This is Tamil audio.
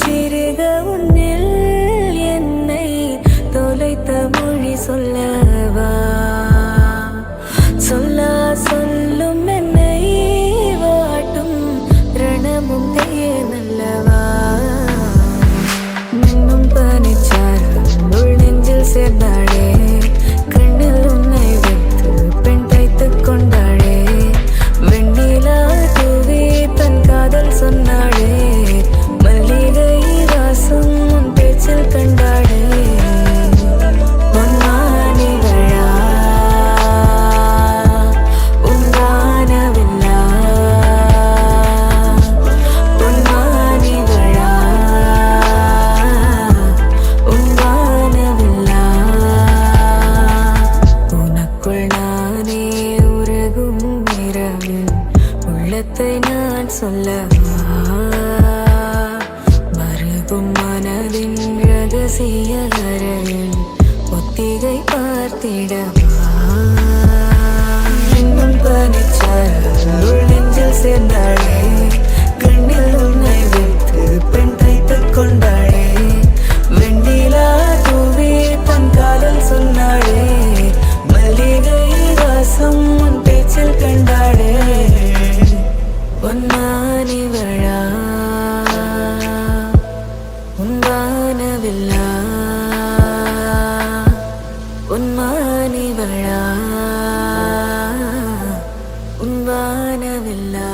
சிறுக உன்னில் என்னை தொலைத்த மொழி சொல்லவா சொல்லும் என்னை வாட்டும் ரணமும் தேனல்லவா மின்னும் பனிச்சாரல் உள் நெஞ்சில் சேர்ந்தாடே கண்ணில் உன்னை வைத்து பெண் தைத்துக் கொண்டாடே வெண்ணிலா தூவி தன் காதல் சொன்னாடே மல்லிகை வாசம் உன் பேச்சில் கண்டாடே நான் சொல்லவா மறுகும் மனதின் ரகசிய அறையில் ஒத்திகை பார்த்திடவா இன்னும் பனிச்சாரல் உள் நெஞ்சில் சேர்ந்தாடே கண்ணில் உன்னை வைத்து பெண் தைத்துக் கொண்டாடே வெண்ணிலா தூவி தன் காதல் சொன்னாடே மல்லிகை வாசம் உன் பேச்சில் கண்டாடே பொன்மானிவளா உன்வானவில்லா பொன்மானிவளா உன்வானவில்லா